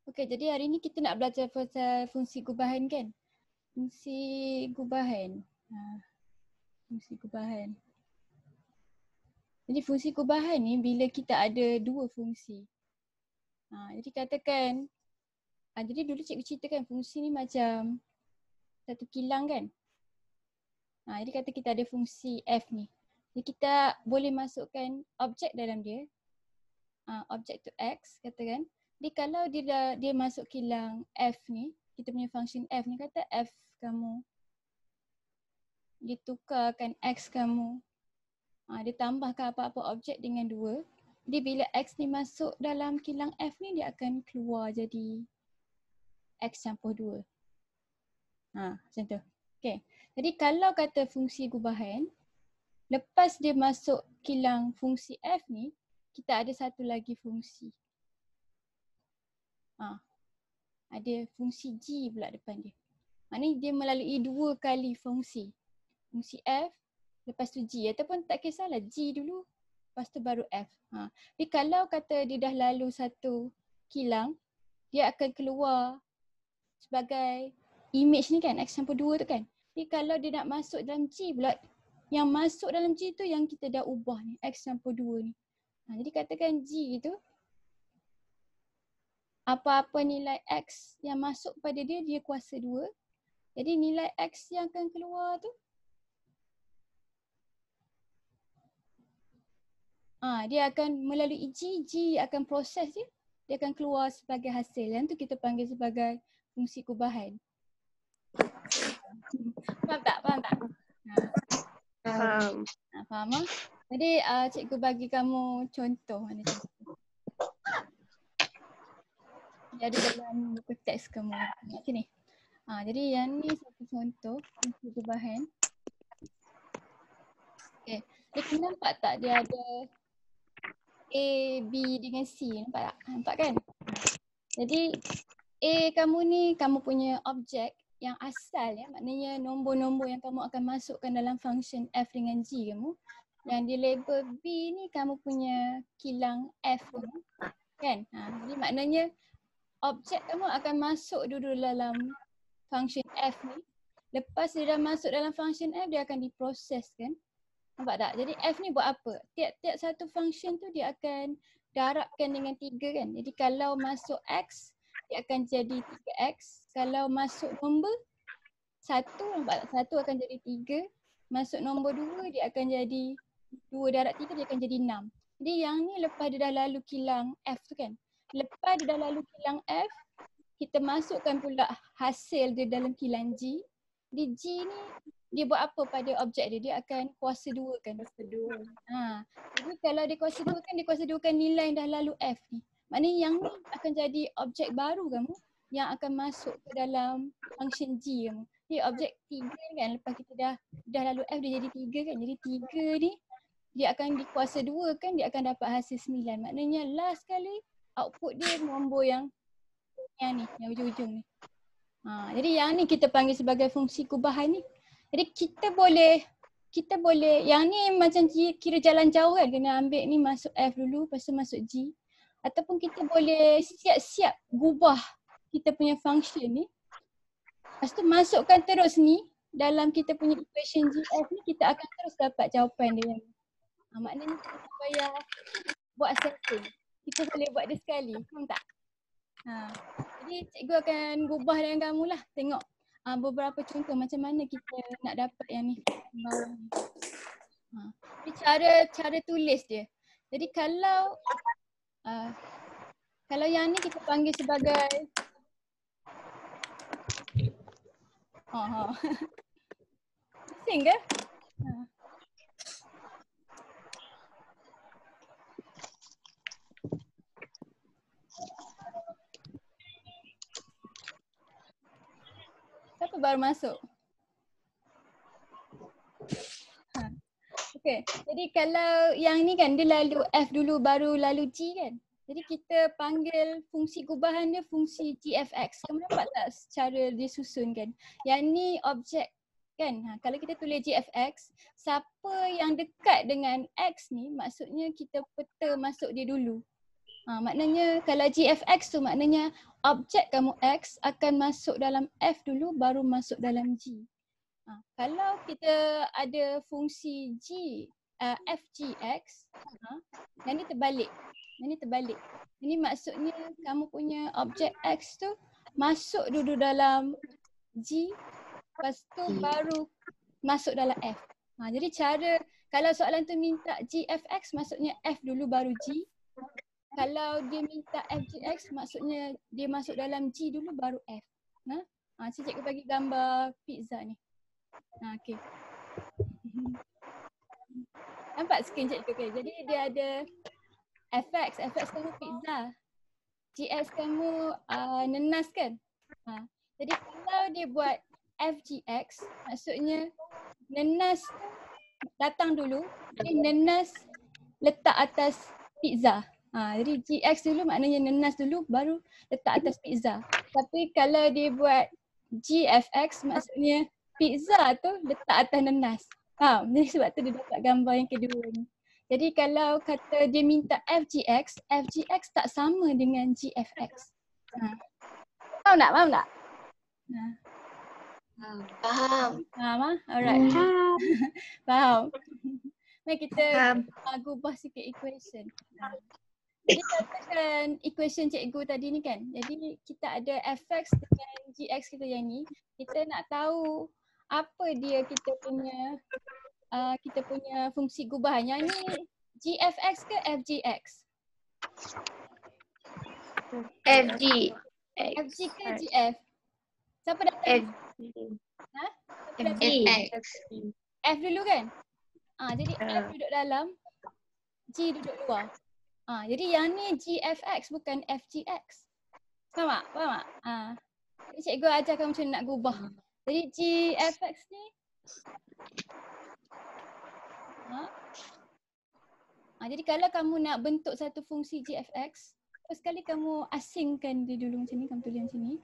Okey, jadi hari ni kita nak belajar pasal fungsi gubahan kan? Fungsi gubahan. Fungsi gubahan. Jadi fungsi gubahan ni bila kita ada dua fungsi. Jadi katakan, jadi dulu cikgu ceritakan fungsi ni macam satu kilang kan? Jadi kata kita ada fungsi F ni. Jadi kita boleh masukkan objek dalam dia. Objek tu X katakan. Jadi kalau dia masuk kilang F ni, kita punya function F ni kata F kamu ditukarkan X kamu. Dia tambahkan apa-apa objek dengan 2. Jadi bila X ni masuk dalam kilang F ni, dia akan keluar jadi X campur 2. Macam tu. Okay. Jadi kalau kata fungsi gubahan, lepas dia masuk kilang fungsi F ni, kita ada satu lagi fungsi. Ada fungsi G pula depan dia. Maknanya dia melalui 2 kali fungsi. Fungsi F, lepas tu G. Ataupun tak kisahlah, G dulu, lepas tu baru F. Tapi kalau kata dia dah lalu satu kilang, dia akan keluar sebagai image ni kan, X campur 2 tu kan. Jadi kalau dia nak masuk dalam G pula, yang masuk dalam G tu yang kita dah ubah ni, X campur 2 ni. Jadi katakan G tu, apa-apa nilai X yang masuk pada dia, dia kuasa 2. Jadi nilai X yang akan keluar tu, dia akan melalui G akan proses dia akan keluar sebagai hasil. Yang tu kita panggil sebagai fungsi gubahan. Faham tak? Faham ah? Jadi cikgu bagi kamu contoh. Mana contoh? Dia ada dalam buku teks kamu. Kat sini. Jadi yang ni satu contoh fungsi gubahan. Okay. Dia nampak tak dia ada A, B dengan C. Nampak tak? Nampak kan? Jadi A kamu ni kamu punya objek yang asal ya. Maknanya nombor-nombor yang kamu akan masukkan dalam function F dengan G kamu. Yang di label B ni kamu punya kilang F kamu. Kan? Jadi maknanya objek kamu akan masuk dulu dalam function F ni. Lepas dia dah masuk dalam function F, dia akan diproses kan. Nampak tak? Jadi F ni buat apa? Tiap-tiap satu function tu dia akan darabkan dengan 3 kan. Jadi kalau masuk X, dia akan jadi 3X. Kalau masuk nombor 1, nampak tak? 1 akan jadi 3. Masuk nombor 2, dia akan jadi 2 darab 3, dia akan jadi 6. Jadi yang ni lepas dia dah lalu kilang F tu kan. Lepas dia dah lalu kilang F, kita masukkan pula hasil dia dalam kilang G. Di G ni dia buat apa pada objek dia? Dia akan kuasa 2 kan? Kuasa 2. Jadi kalau dia kuasa 2 kan, dia kuasa 2 kan nilai yang dah lalu F ni. Maknanya yang ni akan jadi objek baru kamu yang akan masuk ke dalam function G kamu. Jadi objek 3 ni kan, lepas kita dah lalu F dia jadi 3 kan. Jadi 3 ni dia akan dikuasa 2 kan, dia akan dapat hasil 9. Maknanya last kali output dia nombor yang ni, yang ujung-ujung ni. Jadi yang ni kita panggil sebagai fungsi gubahan ni. Jadi kita boleh yang ni macam kira jalan jauh kan, kena ambil ni masuk F dulu, lepas tu masuk G. Ataupun kita boleh siap-siap gubah kita punya function ni. Lepas tu masukkan terus ni dalam kita punya equation GF ni, kita akan terus dapat jawapan dia. Maknanya kita tak payah buat setting. Kita boleh buat dia sekali, faham tak? Jadi cikgu akan gubah dengan kamu lah, tengok beberapa contoh macam mana kita nak dapat yang ni. Jadi cara tulis dia. Jadi kalau yang ni kita panggil sebagai pusing ke? Siapa baru masuk? Okay, jadi kalau yang ni kan dia lalu F dulu baru lalu G kan. Jadi kita panggil fungsi gubahan dia fungsi GFX. Kamu nampak tak cara dia susun kan? Yang ni objek kan. Kalau kita tulis GFX, siapa yang dekat dengan X ni maksudnya kita peta masuk dia dulu. Maknanya kalau GFX tu maknanya objek kamu X akan masuk dalam F dulu baru masuk dalam G. Kalau kita ada fungsi FGX, yang ni terbalik. Ini maksudnya kamu punya objek X tu masuk dulu dalam G, lepas tu baru masuk dalam F. Jadi cara, kalau soalan tu minta GFX maksudnya F dulu baru G. Kalau dia minta FGX maksudnya dia masuk dalam G dulu baru F. Cikgu bagi gambar pizza ni. Okay. Nampak skrin cikgu? Okay. Jadi dia ada FX kamu pizza. GX kamu nenas kan? Jadi kalau dia buat FGX maksudnya nenas datang dulu, jadi nenas letak atas pizza. Jadi GX dulu maknanya nenas dulu baru letak atas pizza. Tapi kalau dia buat GFX maksudnya pizza tu letak atas nenas. Jadi sebab tu dia dapat gambar yang kedua ni. Jadi kalau kata dia minta FGX, FGX tak sama dengan GFX. Faham tak? Faham. Alright. Faham. Mari kita gubah sikit equation. Jadi katakan equation cikgu tadi ni kan. Jadi kita ada fx dengan gx kita yang ni. Kita nak tahu apa dia kita punya fungsi gubahan. Yang ni gfx ke fgx? Fg ke gf? Siapa datang? FX. F dulu kan? Jadi F duduk dalam, G duduk luar. Jadi yang ni GFX bukan FGX. Faham tak? Jadi cikgu ajarkan macam nak gubah. Jadi GFX ni jadi kalau kamu nak bentuk satu fungsi GFX, first kali kamu asingkan dia dulu macam ni, kamu tulis macam ni.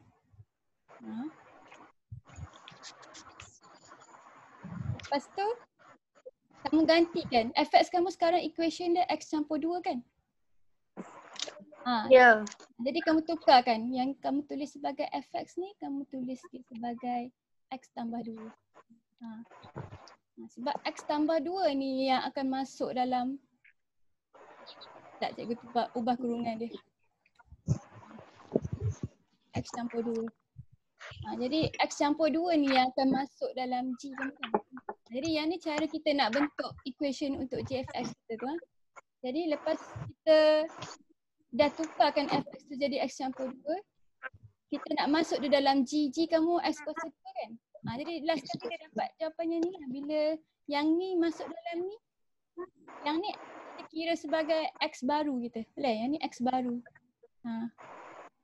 Lepas tu kamu gantikan. Fx kamu sekarang equation dia X campur 2 kan? Ya. Jadi kamu tukarkan. Yang kamu tulis sebagai fx ni, kamu tulis dia sebagai X tambah 2. Sebab X tambah 2 ni yang akan masuk dalam, tak cikgu ubah kurungan dia. X campur 2. Jadi X campur 2 ni yang akan masuk dalam G kan? Jadi yang ni cara kita nak bentuk equation untuk GFX kita tu. Jadi lepas kita dah tukarkan fx tu jadi X campur 2, kita nak masuk di dalam G. G kamu X kuasa 2 kan? Jadi last kali kita dapat jawapannya ni lah. Bila yang ni masuk dalam ni, yang ni kita kira sebagai X baru kita. Boleh? Yang ni X baru.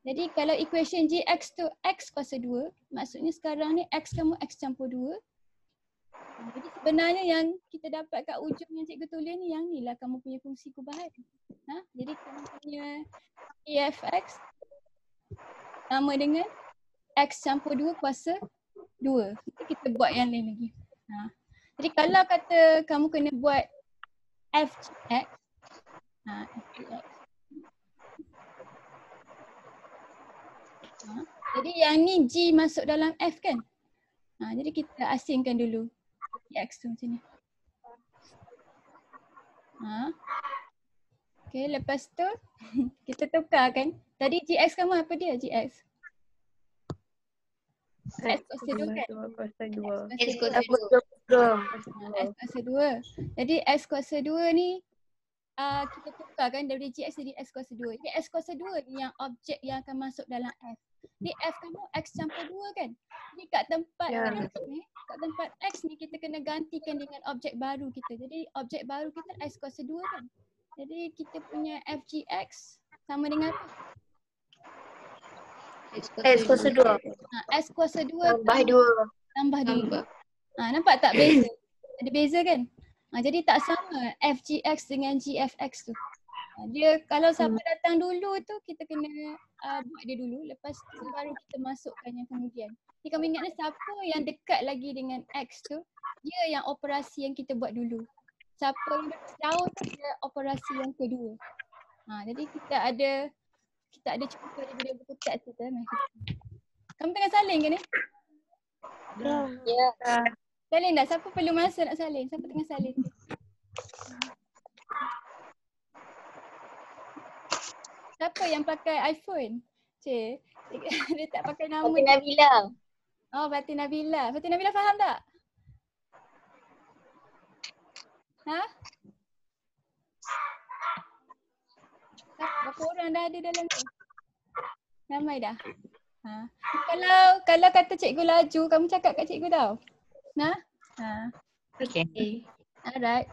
Jadi kalau equation GX tu X kuasa 2, maksudnya sekarang ni X kamu X campur 2. Jadi sebenarnya yang kita dapat kat ujung yang cikgu tulis ni, yang ni lah kamu punya fungsi gubahan. Jadi kamu punya EFX sama dengan X campur 2 kuasa 2. Nanti kita buat yang lain lagi. Jadi kalau kata kamu kena buat FGX, FGX. Jadi yang ni G masuk dalam F kan? Jadi kita asingkan dulu X tu macam ni. Okay, lepas tu kita tukar kan. Tadi GX kamu apa dia GX? X kuasa 2 kan? X kuasa 2. Jadi X kuasa 2 ni kita tukar kan dari GX jadi X kuasa 2. Jadi X kuasa 2 ni yang objek yang akan masuk dalam F. Jadi F kamu X campur 2 kan? Jadi kat tempat X ni kita kena gantikan dengan objek baru kita. Jadi objek baru kita X kuasa 2 kan? Jadi kita punya FGX sama dengan apa? X kuasa 2. X kuasa 2 tambah 2. Nampak tak beza? Ada beza kan? Jadi tak sama FGX dengan GFX tu. Dia kalau siapa datang dulu tu kita kena buat dia dulu, lepas tu baru kita masukkan yang kemudian. Jadi kamu ingat siapa yang dekat lagi dengan X tu, dia yang operasi yang kita buat dulu. Siapa yang jauh tu dia operasi yang kedua. Jadi kita ada contoh daripada buku teks kita. Kamu tengah salin ke ni? Ya. Salin dah. Siapa perlu masa nak salin? Siapa tengah salin? Siapa yang pakai iPhone? Cik, dia tak pakai nama. Fatih Nabila. Oh, Fatih Nabila. Fatih Nabila faham tak? Ha? Berapa orang dah ada dalam tu? Ramai dah? Kalau kata cikgu laju, kamu cakap kat cikgu tau. Okay. Alright.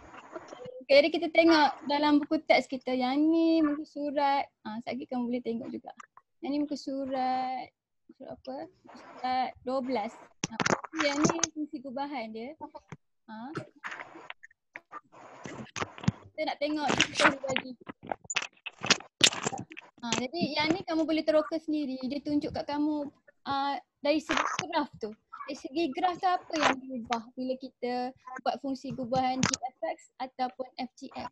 Okay, jadi kita tengok dalam buku teks kita. Yang ni muka surat. Sekejap kamu boleh tengok juga. Yang ni muka surat. Surat apa? Surat 12. Yang ni fungsi gubahan dia. Kita nak tengok contoh lagi. Jadi yang ni kamu boleh teroka sendiri. Dia tunjuk kat kamu dari segi graf tu. Dari segi graf tu apa yang berubah bila kita buat fungsi gubahan GFX ataupun FGX.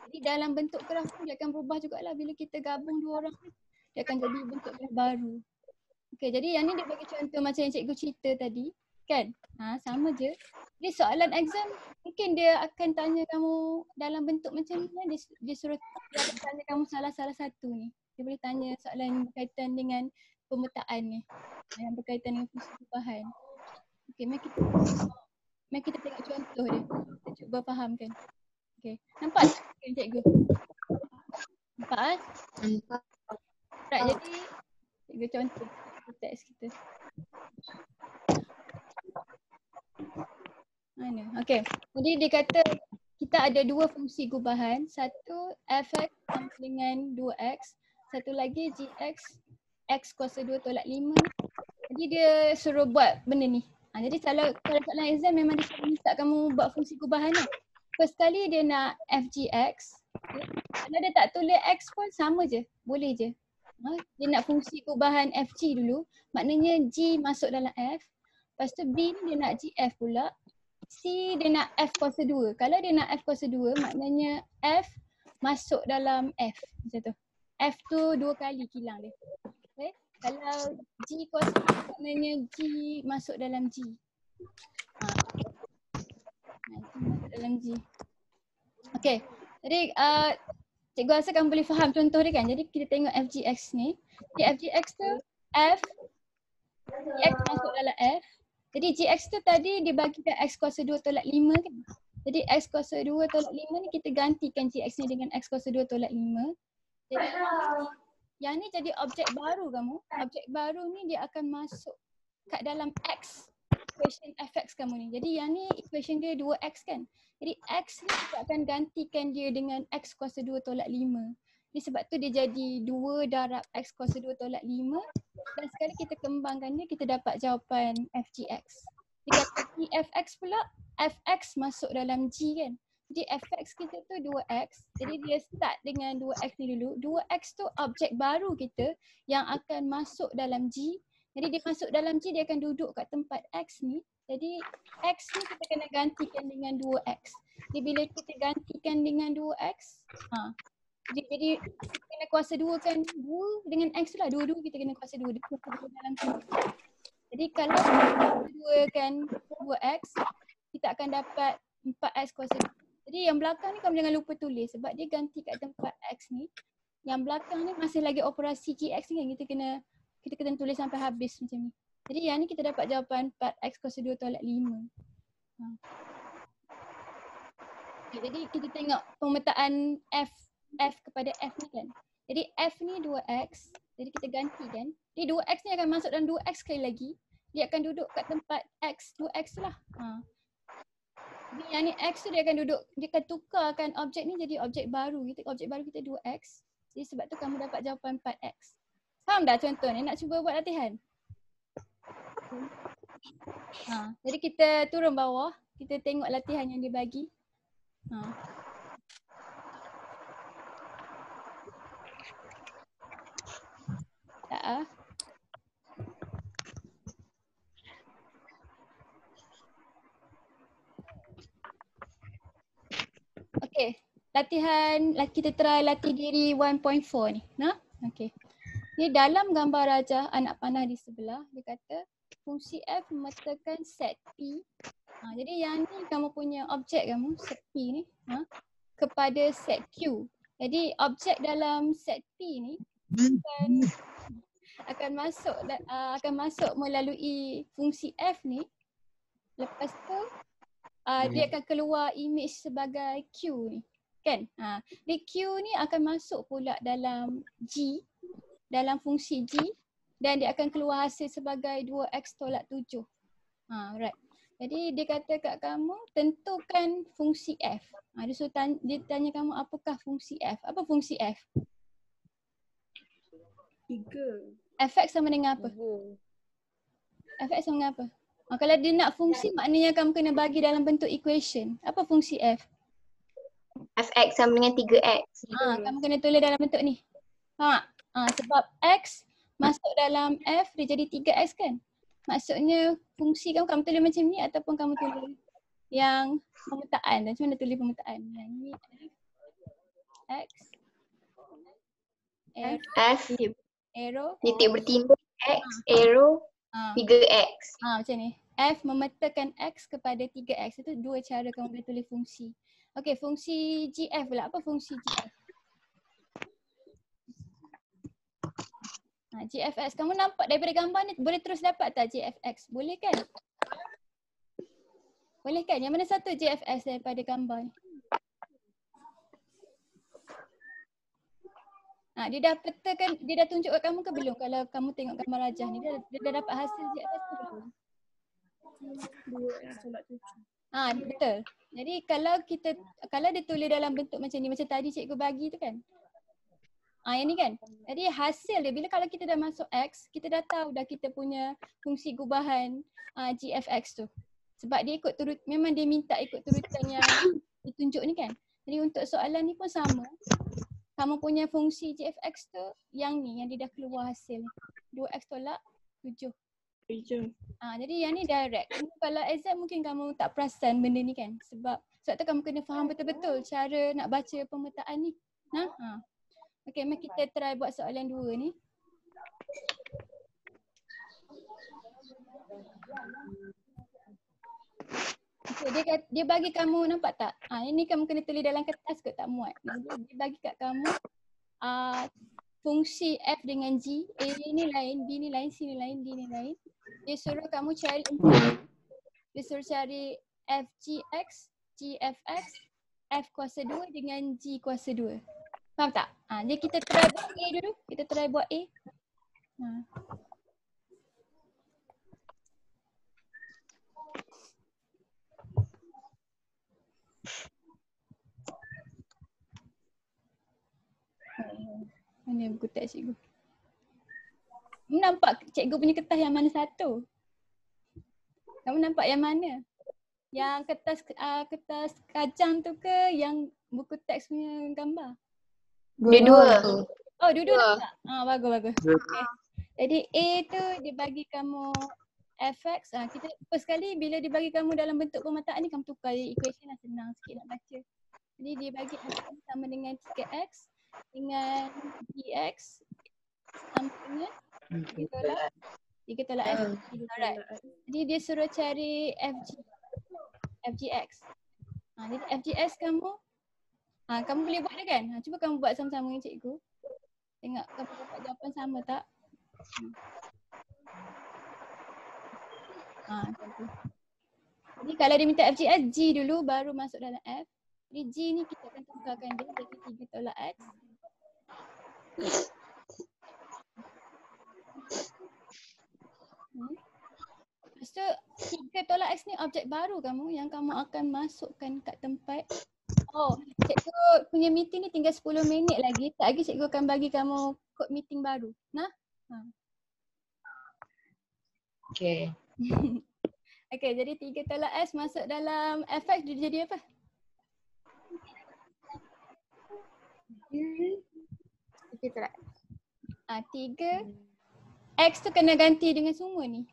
Jadi dalam bentuk graf tu dia akan berubah jugalah bila kita gabung dua orang. Dia akan jadi bentuk graf baru. Okay, jadi yang ni dia bagi contoh macam yang cikgu cerita tadi. Kan? Sama je. Jadi soalan exam mungkin dia akan tanya kamu dalam bentuk macam ni. Dia suruh dia akan tanya kamu salah satu ni. Dia boleh tanya soalan berkaitan dengan pemetaan ni. Yang berkaitan dengan fungsi gubahan. Okay, mari kita tengok contoh dia. Kita cuba fahamkan. Okay, nampak tak cikgu? Nampak? Nampak. Right, jadi cikgu contoh teks kita. Mana? Okay, jadi dia kata kita ada dua fungsi gubahan. Satu fx sama dengan 2x. Satu lagi gx x kuasa 2 tolak 5. Jadi dia suruh buat benda ni. Jadi kalau soalan exam memang dia suruh minta kamu buat fungsi gubahan lah. First kali dia nak fgx. Kalau dia tak tulis x pun sama je. Boleh je. Dia nak fungsi gubahan fg dulu. Maknanya g masuk dalam f. Lepas tu b ni dia nak gf pula. C dia nak f kuasa 2. Kalau dia nak f kuasa 2 maknanya f masuk dalam f. Macam tu. F tu 2 kali kilang dia. Okay. Kalau G kuasa 2 maknanya G masuk dalam G. Masuk dalam G. Okay. Jadi cikgu rasa kamu boleh faham contoh dia kan. Jadi kita tengok FGX ni. Jadi FGX tu F X masuk dalam F. Jadi GX tu tadi dia bagikan X kuasa 2 tolak 5 kan. Jadi X kuasa 2 tolak 5 ni kita gantikan GX ni dengan X kuasa 2 tolak 5. Jadi yang ni jadi objek baru kamu. Objek baru ni dia akan masuk kat dalam X. Equation fx kamu ni. Jadi yang ni equation dia 2x kan. Jadi x ni kita akan gantikan dia dengan x kuasa 2 tolak 5. Jadi sebab tu dia jadi 2 darab x kuasa 2 tolak 5. Dan sekali kita kembangkan dia, kita dapat jawapan fgx. Jadi kata fx pula, fx masuk dalam g kan. Jadi fx kita tu 2x. Jadi dia start dengan 2x ni dulu. 2x tu objek baru kita yang akan masuk dalam g. Jadi dia masuk dalam G, dia akan duduk kat tempat X ni. Jadi X ni kita kena gantikan dengan 2X. Jadi bila kita gantikan dengan 2X, jadi kita kena kuasa 2 kan 2 dengan X tu lah. Dua-dua kita kena kuasa 2. Dia kuasa 2 dalam tu. Jadi kalau kita 2 kan 2X, kita akan dapat 4X kuasa 2. Jadi yang belakang ni kamu jangan lupa tulis sebab dia ganti kat tempat X ni. Yang belakang ni masih lagi operasi GX ni kan kita kena tulis sampai habis macam ni. Jadi yang ni kita dapat jawapan 4x kuasa 2 tolak 5. Okay, jadi kita tengok pemetaan f kepada f ni kan. Jadi f ni 2x. Jadi kita ganti kan. Jadi 2x ni akan masuk dalam 2x sekali lagi. Dia akan duduk kat tempat x, 2x lah. Jadi yang ni x tu dia akan duduk, dia akan tukarkan objek ni jadi objek baru. Objek baru kita 2x. Jadi sebab tu kamu dapat jawapan 4x. Faham dah contoh ni? Nak cuba buat latihan? Jadi kita turun bawah. Kita tengok latihan yang dia bagi. Tak Okay. kita try latih diri 1.4 ni. Nah, okey. Ni dalam gambar rajah anak panah di sebelah, dia kata fungsi f memetakan set P. Jadi yang ni kamu punya objek kamu, set P ni, kepada set Q. Jadi objek dalam set P ni akan masuk melalui fungsi f ni. Lepas tu dia akan keluar image sebagai Q ni. Kan? Di Q ni akan masuk pula dalam G, dalam fungsi G, dan dia akan keluar hasil sebagai 2x tolak 7. Right. Jadi dia kata kat kamu tentukan fungsi f. Dia tanya kamu apakah fungsi f. Apa fungsi f? 3. Fx sama dengan apa? Fx sama dengan apa? Kalau dia nak fungsi maknanya kamu kena bagi dalam bentuk equation. Apa fungsi f? Fx sama dengan 3x. Kamu kena tulis dalam bentuk ni. Sebab x masuk dalam f dia jadi 3x kan? Maksudnya fungsi kamu tulis macam ni ataupun kamu tulis yang pemetaan. Macam mana tulis pemetaan? Ni x F arrow titik bertindih x arrow 3x. macam ni. F memetakan x kepada 3x. Itu dua cara kamu boleh tulis fungsi. Okey, fungsi GF pula. Apa fungsi GF? GFX. Kamu nampak daripada gambar ni boleh terus dapat tak GFX? Boleh kan? Boleh kan? Yang mana satu GFX daripada gambar ni? Dia dah petakan, dia dah tunjuk kat kamu ke belum? Kalau kamu tengok gambar rajah ni, dia dah dapat hasil GFX ke belum? 2x tolak 7. Betul. Jadi kalau dia tulis dalam bentuk macam ni, macam tadi cikgu bagi tu kan? Yang ni kan? Jadi hasil dia, bila kalau kita dah masuk X, kita dah tahu dah kita punya fungsi gubahan GFX tu. Sebab dia ikut memang dia minta ikut turutan yang ditunjuk ni kan? Jadi untuk soalan ni pun sama. Kamu punya fungsi GFX tu yang ni, yang dia dah keluar hasil ni. 2x tolak 7. Jadi yang ni direct. Kalau exam mungkin kamu tak perasan benda ni kan? Sebab tu kamu kena faham betul-betul cara nak baca pemetaan ni. Okey, mari kita try buat soalan 2 ni. Okay, dia bagi kamu, nampak tak? Ini kamu kena tulis dalam kertas kot, tak muat. Jadi dia bagi kat kamu fungsi f dengan g, a ni lain, b ni lain, c ni lain, d ni lain. Dia suruh kamu cari dia suruh cari fgx, gfx, f kuasa 2 dengan g kuasa 2. Faham tak? Jadi kita try buat A dulu. Kita try buat A. Mana buku teks cikgu? Kamu nampak cikgu punya kertas yang mana satu? Kamu nampak yang mana? Yang kertas kajang tu ke yang buku teks punya gambar? Dua-dua. Oh, dua-dua nampak? Bagus. Okay. Jadi A tu dia bagi kamu fx. Kita first kali bila dia bagi kamu dalam bentuk pemetaan ni, kamu tukar equation lah, senang sikit nak baca. Jadi dia bagi fx sama dengan 3x dengan dx sama dengan 3 tolak f. Alright. Jadi dia suruh cari fgx. Jadi fgx kamu boleh buat dah kan? Cuba kamu buat sama-sama dengan cikgu. Tengok kamu dapat jawapan sama tak? Jadi kalau dia minta fgx, g dulu baru masuk dalam f. Jadi g ni kita akan tukarkan dia jadi 3 tolak x. Lepas tu 3 tolak x ni objek baru kamu yang kamu akan masukkan kat tempat. Cikgu punya meeting ni tinggal 10 minit lagi. Tak lagi cikgu akan bagi kamu kod meeting baru. Okay. Okay, jadi 3 tolak S masuk dalam fx dia jadi apa? 3 tolak S. 3 X tu kena ganti dengan semua ni.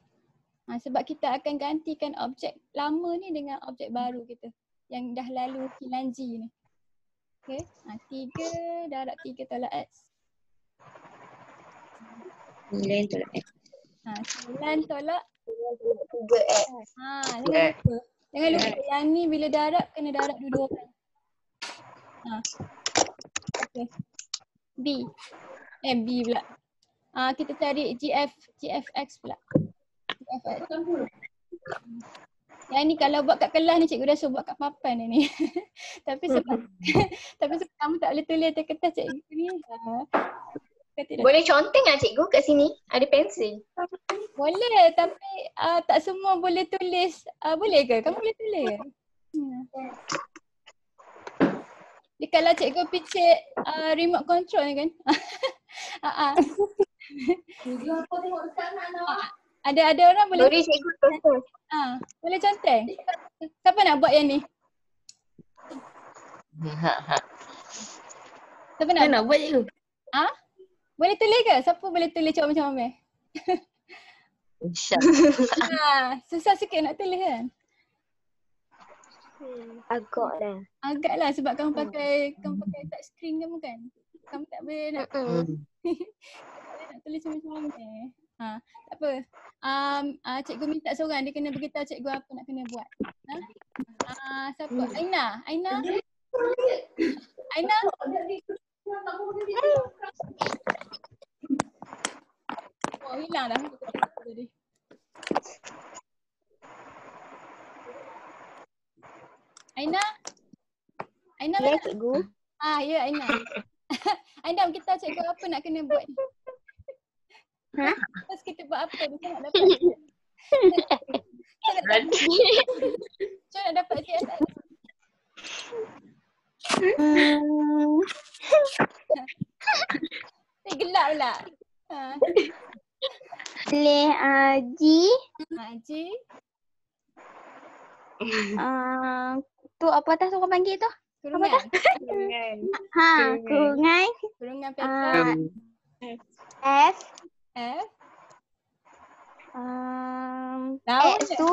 Sebab kita akan gantikan objek lama ni dengan objek baru kita yang dah lalu kilang G ni. Okay. 3 darab 3 tolak X. 9 tolak X. 9 tolak 3X. Jangan lupa. Jangan lupa yang ni bila darab kena darab dua-dua orang. Okay. B pula. Kita cari GFX pula. GFX. Yang ni kalau buat kat kelas ni cikgu dah suruh buat kat papan ni. Tapi sebab kamu tak boleh tulis atas kertas cikgu ni. Boleh conteng lah cikgu kat sini. Ada pensel. Boleh tapi tak semua boleh tulis. Boleh ke? Kamu boleh tulis ke? Jadi kalau cikgu picit remote control ni kan. Ada orang boleh. Boleh cikgu contoh. Boleh conteng. Siapa nak buat yang ni? Siapa nak buat cikgu? Boleh tulis ke? Siapa boleh tulis cakap macam Amir? Susah sikit nak tulis kan? Agak lah sebab kamu pakai touch screen kamu kan? Kamu tak boleh nak nak tulis macam Amir. Tak apa. Cikgu minta seorang dia kena beritahu cikgu apa nak kena buat. Siapa? Aina. Oh, hilang dah. Aina Ya, cikgu. Ya Aina. Aina kita cikgu apa nak kena buat ni? Terus kita buat apa? Kita nak dapat. Macam nak dapat CSS. Gelap pula. Boleh G. G. Tu apa dah tu orang panggil tu? Kurungan. Kurungan. Kurungan paper. F. X tu.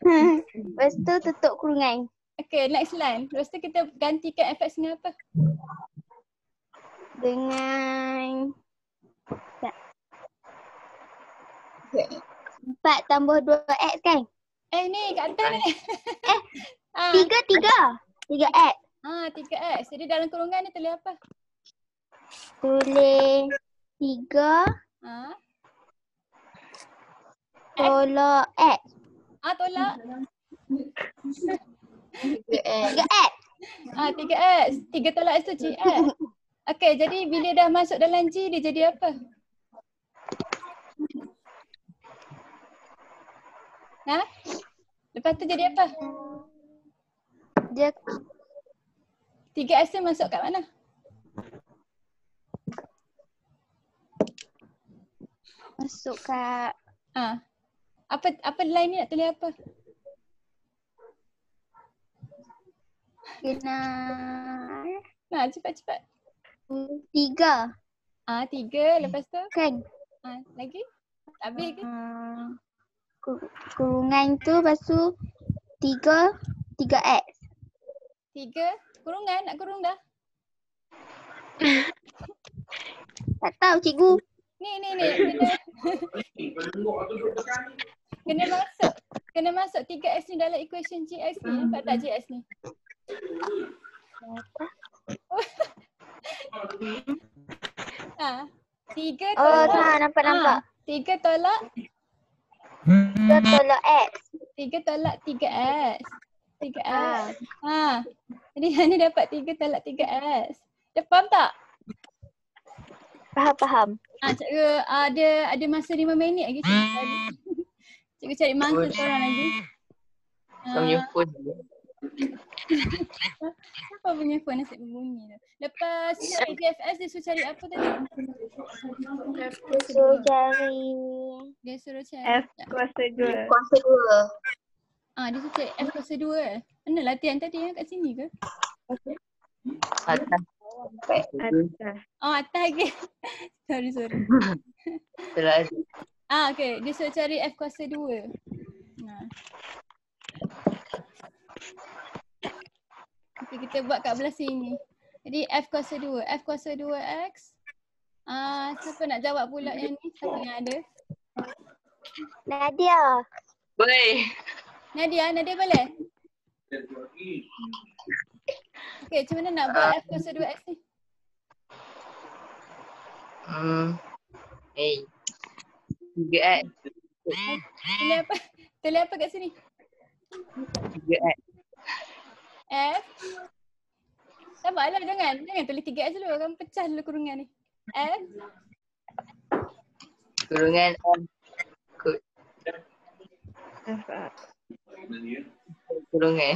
Lepas tu tutup kurungan. Okay, next line. Lepas tu kita gantikan fx dengan apa? Dengan 4 tambah 2x kan? Ni kat atas ni. 3x. 3x. Jadi dalam kurungan ni tulis apa? Tulis 3 tolak x. Tolak 3x. 3x. 3 tolak x tu GX. Okay, jadi bila dah masuk dalam G dia jadi apa? Lepas tu jadi apa? Dia 3x tu masuk kat mana? masuk kat Apa line ni nak tulis apa? kena Cepat. 3. 3 lepas tu? Kan? Lagi? Habis ke? Kurungan tu lepas tu 3x. 3 kurungan, nak kurung dah. Tak tahu cikgu. Ni kena masuk 3x ni dalam equation GX ni. Nampak tak GX ni? Tiga tolak. Nampak. 3 tolak 3 tolak x. 3 tolak 3x. 3x. Jadi yang ni dapat 3 tolak 3x. Dah faham tak? Faham. Cikgu ada masa 5 minit lagi. Cikgu cari mangsa korang lagi. Punya phone. Siapa punya phone asyik berbunyi tu. Lepas GFS dia suruh cari apa tadi? Dia suruh cari F kuasa 2. dia suruh cari F kuasa 2. Mana latihan tadi kat sini ke? Atas. Atas lagi. Sorry. Telah. Okay. Dia suruh cari F kuasa 2. Okay, kita buat kat belah sini. Jadi F kuasa 2. F kuasa 2X. Siapa nak jawab pula yang ni? Siapa yang ada? Nadia. Boleh. Nadia boleh? Okay, macam mana nak buat F kuasa 2X ni? Eh. 3X. Tulis apa kat sini? 3X. F. Sabarlah, jangan tulis 3X dulu. Kamu pecah dulu kurungan ni. F. Kurungan M. Kurungan.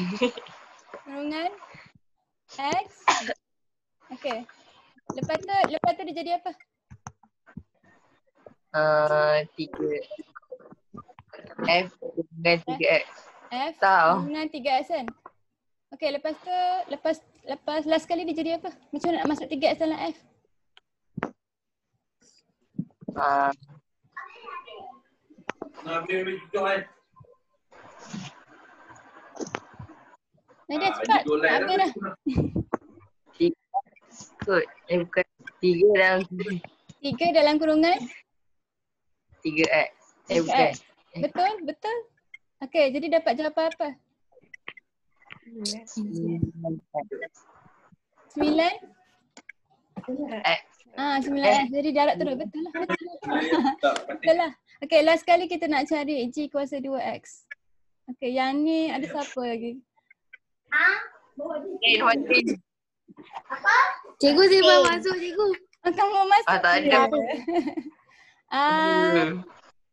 Kurungan X. Okay. Lepas tu dia jadi apa? 3. F kurungan 3X. F Tahu. kurungan 3X kan? Okay, lepas last kali dia jadi apa? Macam mana nak masuk 3X dalam F? Nadia cepat. Habis dah. Bukan 3 dalam 3 dalam kurungan 3X. Bukan. Betul. Okay, jadi dapat jawapan apa? 9? X. 9X. Jadi darab terus. Betul lah. Betul lah. Okay, last kali kita nak cari G kuasa 2X. Okay, yang ni ada siapa lagi? Cikgu saya masuk cikgu. Kamu mau masuk? Tak ada.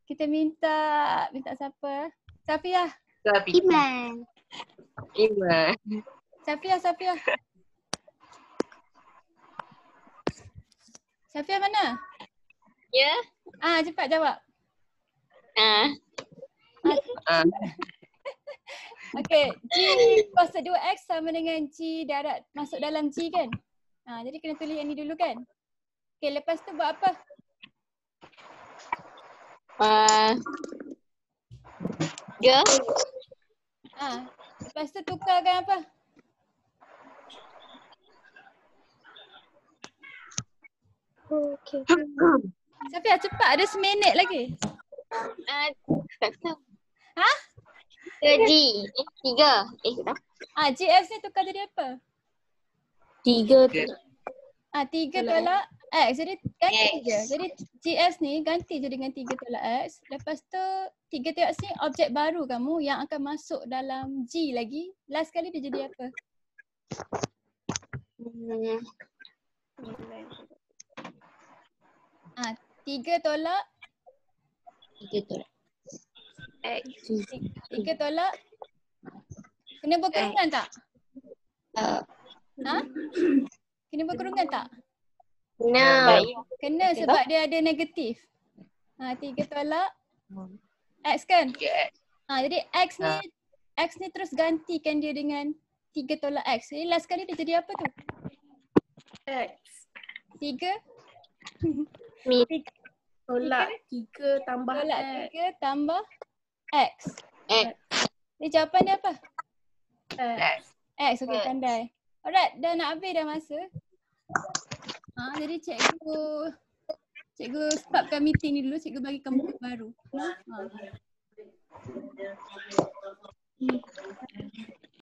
Kita minta siapa? Safiah. Iman. Safiah. Safiah mana? Ya. Cepat jawab. Okay, G kuasa 2X sama dengan G darat masuk dalam G kan? Jadi kena tulis yang ni dulu kan? Okay, lepas tu buat apa? Ya. Lepas tu tukarkan apa? Okay. Safiah cepat, ada seminit lagi. Tak tahu. G. 3. GS ni tukar jadi apa? 3. 3 tolak X. Jadi ganti je. Jadi GS ni ganti je dengan 3 tolak X. Lepas tu 3 tolak X ni objek baru kamu yang akan masuk dalam G lagi. Last kali dia jadi apa? 3 tolak X. 3 tolak kena berkurungan tak? Kena berkurungan tak? Kena sebab dia ada negatif. 3 tolak X kan? Jadi X ni terus gantikan dia dengan 3 tolak X. Jadi last kali dia jadi apa tu? X. 3 Tolak 3 tambah tolak X. 3 tambah X. Jadi jawapan dia apa? X. Okey, pandai. Alright, dah nak habis dah masa. Jadi cikgu stopkan meeting ni dulu. Cikgu bagi kamu buku baru.